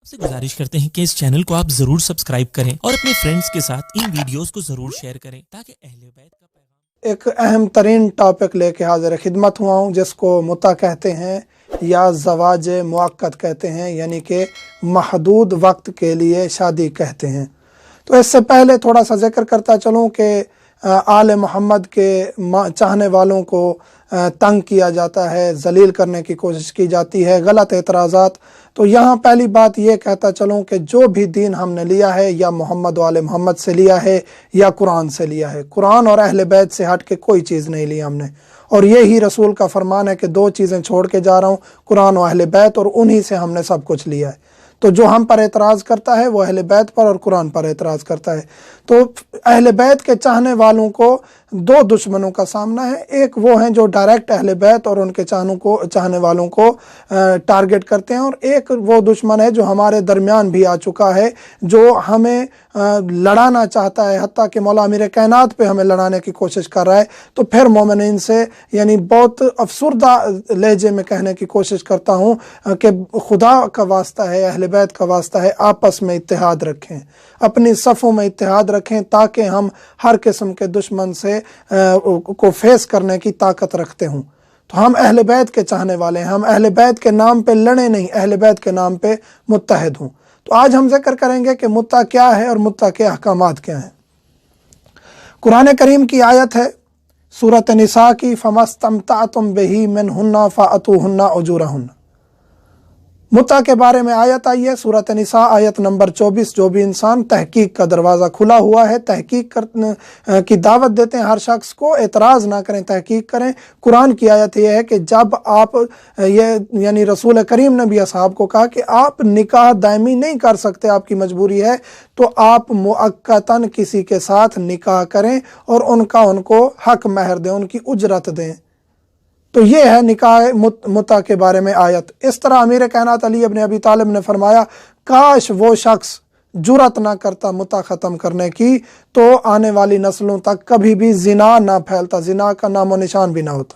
आपसे गुजारिश करते हैं कि इस चैनल को आप जरूर सब्सक्राइब करें और अपने फ्रेंड्स के साथ इन वीडियोस को जरूर शेयर करें ताकि अहले बैत का पैगाम। एक अहम तरीन टॉपिक लेके हाजिर खिदमत हुआ हूँ, जिसको मुता कहते हैं या ज़वाज मुअक्कद कहते हैं, यानी कि महदूद वक्त के लिए शादी कहते हैं। तो इससे पहले थोड़ा सा जिक्र करता चलूँ कि आले मोहम्मद के चाहने वालों को तंग किया जाता है, जलील करने की कोशिश की जाती है, गलत एतराज़ात। तो यहाँ पहली बात ये कहता चलूँ कि जो भी दीन हमने लिया है या मोहम्मद वाले मोहम्मद से लिया है या कुरान से लिया है, कुरान और अहले बैत से हट के कोई चीज़ नहीं ली हमने। और ये ही रसूल का फरमान है कि दो चीज़ें छोड़ के जा रहा हूँ, कुरान और अहले बैत, और उन्हीं से हमने सब कुछ लिया है। तो जो हम पर एतराज़ करता है वो अहले बैत पर और कुरान पर एतराज़ करता है। तो अहले बैत के चाहने वालों को दो दुश्मनों का सामना है। एक वो हैं जो डायरेक्ट अहले बैत और उनके चाहने वालों को टारगेट करते हैं, और एक वो दुश्मन है जो हमारे दरमियान भी आ चुका है, जो हमें लड़ाना चाहता है, हत्ता कि मौला अमीर कायनात पे हमें लड़ाने की कोशिश कर रहा है। तो फिर मोमिनीन से यानी बहुत अफसुर्दा लहजे में कहने की कोशिश करता हूँ कि खुदा का वास्ता है, अहले बैत का वास्ता है, आपस में इत्तेहाद रखें, अपनी सफ़ों में इत्तेहाद रखें, ताकि हम हर किस्म के दुश्मन से को फेस करने की ताकत रखते हूँ। तो हम अहले बैत के चाहने वाले हैं, हम अहले बैत के नाम पे लड़े नहीं, अहले बैत के नाम पे मुत्तहिद हूँ। तो आज हम जिक्र करेंगे कि मुत्ता क्या है और मुत्ता के अहकामात क्या हैं। कुरान करीम की आयत है सूरत निसा की, फमस्तमतअतुम बिही मिनहुन्ना फअतूहुन्ना उजूरहुन्ना। मुत्ता के बारे में आयत आई है सूरत निसा आयत नंबर 24। जो भी इंसान तहकीक का दरवाज़ा खुला हुआ है, तहकीक की दावत देते हैं हर शख्स को, एतराज़ ना करें, तहकीक करें। कुरान की आयत यह है कि जब आप ये यानी रसूल करीम ने भी असहाब को कहा कि आप निकाह दायमी नहीं कर सकते, आपकी मजबूरी है, तो आप मुअक्कतन किसी के साथ निकाह करें और उनको हक महर दें, उनकी उजरत दें। तो ये है निकाह मुता के बारे में आयत। इस तरह अमीर कायनात अली इब्न अबी तालिब ने फरमाया, काश वो शख्स जुरत ना करता मुता ख़त्म करने की, तो आने वाली नस्लों तक कभी भी जिना ना फैलता, जिना का नामो निशान भी ना होता।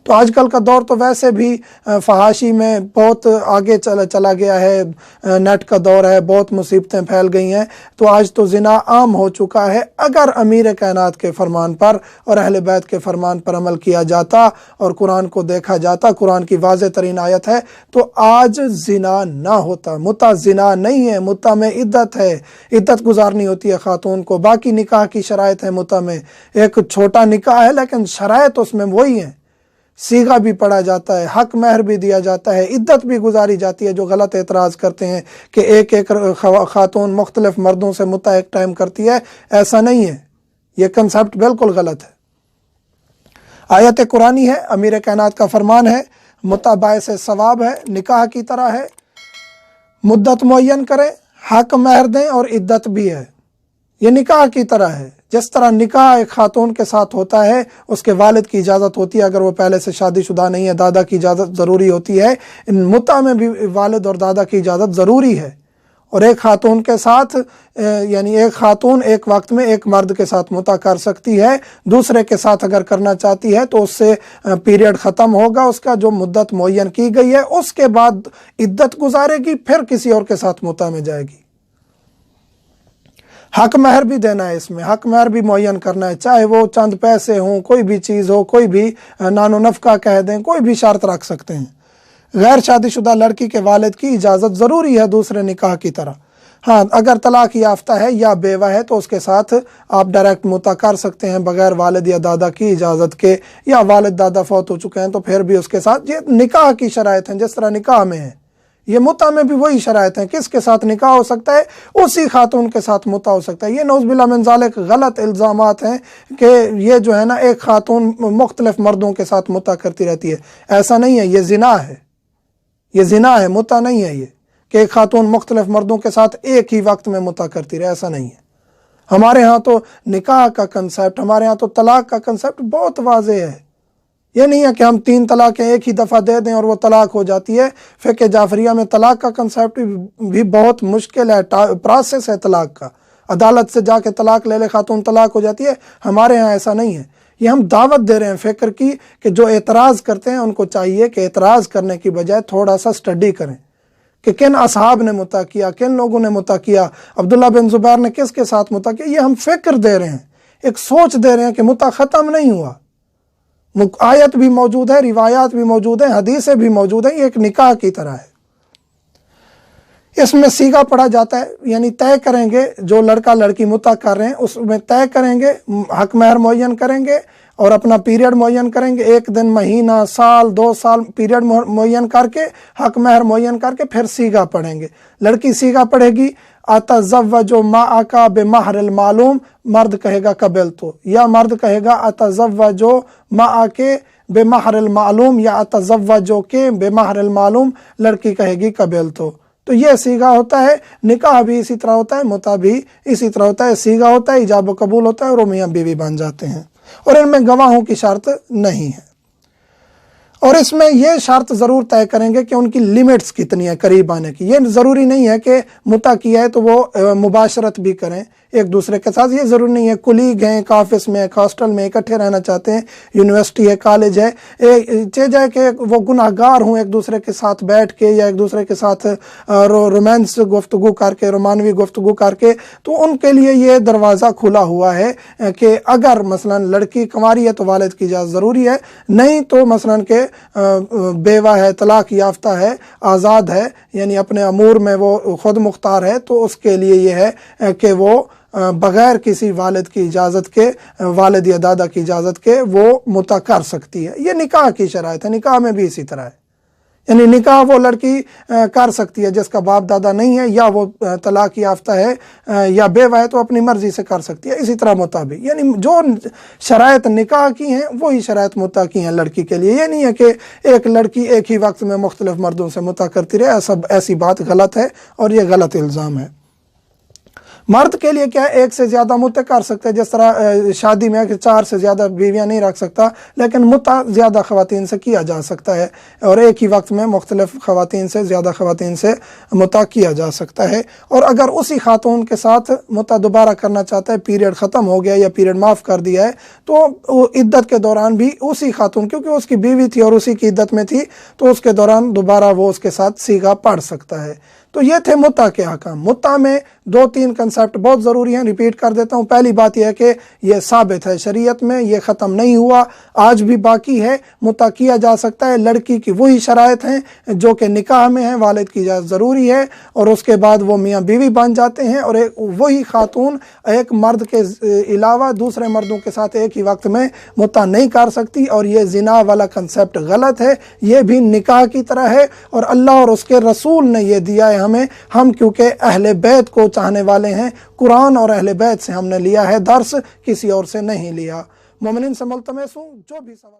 तो आजकल का दौर तो वैसे भी फहाशी में बहुत आगे चला गया है, नेट का दौर है, बहुत मुसीबतें फैल गई हैं। तो आज तो जिना आम हो चुका है। अगर अमीर कायनात के फरमान पर और अहले बैत के फरमान पर अमल किया जाता और कुरान को देखा जाता, कुरान की वाज़ेह तरीन आयत है, तो आज जिना ना होता। मुता जिना नहीं है, मुता में इद्दत है, इद्दत गुजारनी होती है ख़ातून को। बाकी निकाह की शराइत है मुता में, एक छोटा निकाह है लेकिन शराइत उसमें वही है, सीगा भी पढ़ा जाता है, हक महर भी दिया जाता है, इद्दत भी गुजारी जाती है। जो गलत एतराज़ करते हैं कि एक एक खातून मुख्तलिफ मर्दों से मुता एक टाइम करती है, ऐसा नहीं है, ये कंसेप्ट बिल्कुल गलत है। आयत कुरानी है, अमीर कायनात का फरमान है, मुता बायस सवाब है, निकाह की तरह है, मुद्दत मुअय्यन करें, हक महर दें और इद्दत भी है। ये निकाह की तरह है। जिस तरह निकाह एक खातून के साथ होता है, उसके वालिद की इजाज़त होती है, अगर वो पहले से शादीशुदा नहीं है, दादा की इजाज़त ज़रूरी होती है। इन मुता में भी वालिद और दादा की इजाज़त ज़रूरी है। और एक खातून के साथ यानी एक खातून एक वक्त में एक मर्द के साथ मुता कर सकती है, दूसरे के साथ अगर करना चाहती है तो उससे पीरियड ख़त्म होगा, उसका जो मुद्दत मुअय्यन की गई है, उसके बाद इद्दत गुजारेगी, फिर किसी और के साथ मुता में जाएगी। हक महर भी देना है, इसमें हक महर भी मुअय्यन करना है, चाहे वो चंद पैसे हों, कोई भी चीज़ हो, कोई भी नानो नफ़का कह दें, कोई भी शर्त रख सकते हैं। गैर शादीशुदा लड़की के वालिद की इजाज़त ज़रूरी है दूसरे निकाह की तरह। हाँ, अगर तलाक याफ्ता है या बेवा है तो उसके साथ आप डायरेक्ट मुता कर सकते हैं बग़ैर वालिद या दादा की इजाज़त के, या वालिद दादा फौत हो चुके हैं तो फिर भी उसके साथ। ये निकाह की शराइत हैं, जिस तरह निकाह में है, ये मुता में भी वही शराइत हैं। किसके साथ निकाह हो सकता है? उसी खातून के साथ मुता हो सकता है। ये नौज़ुबिल्लाह मिन ज़ालिक गलत इल्ज़ामात हैं कि ये जो है ना एक खातून मुख्तलिफ मर्दों के साथ मुता करती रहती है, ऐसा नहीं है। ये ज़िना है, ये ज़िना है, मुता नहीं है ये कि एक खातून मुख्तलिफ मर्दों के साथ एक ही वक्त में मुता करती रहे, ऐसा नहीं है। हमारे यहाँ तो निकाह का कंसेप्ट, हमारे यहाँ तो तलाक का कंसेप्ट बहुत वाज़ेह है। ये नहीं है कि हम 3 तलाक़ें एक ही दफ़ा दे दें और वो तलाक हो जाती है। फ़िक़्ह जाफ़रिया में तलाक का कंसेप्ट भी बहुत मुश्किल है, प्रोसेस है तलाक का। अदालत से जाके तलाक ले ले खातून, तलाक हो जाती है। हमारे यहाँ ऐसा नहीं है। ये हम दावत दे रहे हैं फ़िक्र की कि जो एतराज़ करते हैं उनको चाहिए कि एतराज़ करने की बजाय थोड़ा सा स्टडी करें کہ کن असहाब ने मुता किया, किन लोगों ने मुता किया, अब्दुल्ला बिन जुबैर ने किसके साथ मुता किया, ये हम फिक्र दे रहे हैं, एक सोच दे रहे हैं कि मुता ख़त्म नहीं हुआ। आयत भी मौजूद है, रिवायात भी मौजूद है, हदीसें भी मौजूद है, ये एक निकाह की तरह है। इसमें सीगा पढ़ा जाता है, यानी तय करेंगे, जो लड़का लड़की मुता कर रहे हैं उसमें तय करेंगे, हक महर मुअय्यन करेंगे और अपना पीरियड मुअय्यन करेंगे, 1 दिन, महीना, साल, 2 साल पीरियड मुअय्यन करके, हक महर मुअय्यन करके फिर सीगा पढ़ेंगे। लड़की सीगा पढ़ेगी, अतज़व्वजु माअका बिमहरिल मालूम, मर्द कहेगा कबिल तो, या मर्द कहेगा अतज़व्वजु माअके बिमहरिल मालूम, या अतज़व्वजु के बिमहरिल मालूम, लड़की कहेगी कबिल तो ये सीगा होता है। निकाह भी इसी तरह होता है, मुता भी इसी तरह होता है, सीगा होता है, इजाब व कबूल होता है और वो मियाँ बीवी बन जाते हैं और इनमें गवाहों की शर्त नहीं है। और इसमें ये शर्त ज़रूर तय करेंगे कि उनकी लिमिट्स कितनी है करीब आने की। ये ज़रूरी नहीं है कि मुता किया है तो वो मुबाशरत भी करें एक दूसरे के साथ, ये ज़रूरी नहीं है। कुलीग हैं, एक ऑफिस में, एक हॉस्टल में इकट्ठे रहना चाहते हैं, यूनिवर्सिटी है, कॉलेज है, चे जाए कि वो गुनाहगार हों एक दूसरे के साथ बैठ के या एक दूसरे के साथ रोमांस गुफ्तगू करके, रोमानवी गुफ्तगू करके, तो उनके लिए ये दरवाज़ा खुला हुआ है कि अगर मसलन लड़की कुंवारी है तो वालिद की इजाज़त ज़रूरी है, नहीं तो मसलन के बेवा है, तलाक याफ्ता है, आज़ाद है, यानी अपने अमूर में वो ख़ुद मुख्तार है, तो उसके लिए ये है कि वो बग़ैर किसी वालिद की इजाज़त के, वालिद या दादा की इजाज़त के वो मुता कर सकती है। ये निकाह की शराइत है, निकाह में भी इसी तरह है, यानी निकाह वो लड़की कर सकती है जिसका बाप दादा नहीं है, या वो तलाक याफ्ता है या बेवा है तो अपनी मर्ज़ी से कर सकती है। इसी तरह मुता भी, यानी जो शराइत निकाह की हैं वही शराइत मुता की हैं लड़की के लिए। ये नहीं है कि एक लड़की एक ही वक्त में मुख्तलिफ मर्दों से मुता करती रहे, ऐसी बात गलत है और ये गलत इल्ज़ाम है। मर्द के लिए क्या है, एक से ज़्यादा मुता कर सकते हैं, जिस तरह शादी में कि 4 से ज़्यादा बीवियां नहीं रख सकता, लेकिन मुता ज़्यादा ख़वातीन से किया जा सकता है और एक ही वक्त में मुख्तलिफ ख़वातीन से, ज़्यादा ख़वातीन से मुता किया जा सकता है। और अगर उसी खातून के साथ मुता दोबारा करना चाहता है, पीरियड ख़त्म हो गया या पीरियड माफ़ कर दिया है, तो इद्दत के दौरान भी उसी खातून, क्योंकि उसकी बीवी थी और उसी की इद्दत में थी, तो उसके दौरान दोबारा वो उसके साथ सीगा पढ़ सकता है। तो ये थे मुता के अहकाम। मुता में 2-3 कंसेप्ट बहुत ज़रूरी हैं, रिपीट कर देता हूँ। पहली बात यह है कि ये साबित है शरीयत में, ये ख़त्म नहीं हुआ, आज भी बाकी है, मुता किया जा सकता है। लड़की की वही शराइत हैं जो कि निकाह में हैं, वालिद की इजाज़त ज़रूरी है और उसके बाद वो मियाँ बीवी बन जाते हैं और वही खातून एक मर्द के अलावा दूसरे मर्दों के साथ एक ही वक्त में मुता नहीं कर सकती। और ये ज़िना वाला कंसेप्ट गलत है, ये भी निकाह की तरह है और अल्लाह और उसके रसूल ने ये दिया है हमें। हम क्योंकि अहले बैत को चाहने वाले हैं, कुरान और अहले बैत से हमने लिया है दर्स, किसी और से नहीं लिया। मोमिनीन से मुल्तमस हूँ, जो भी सवाल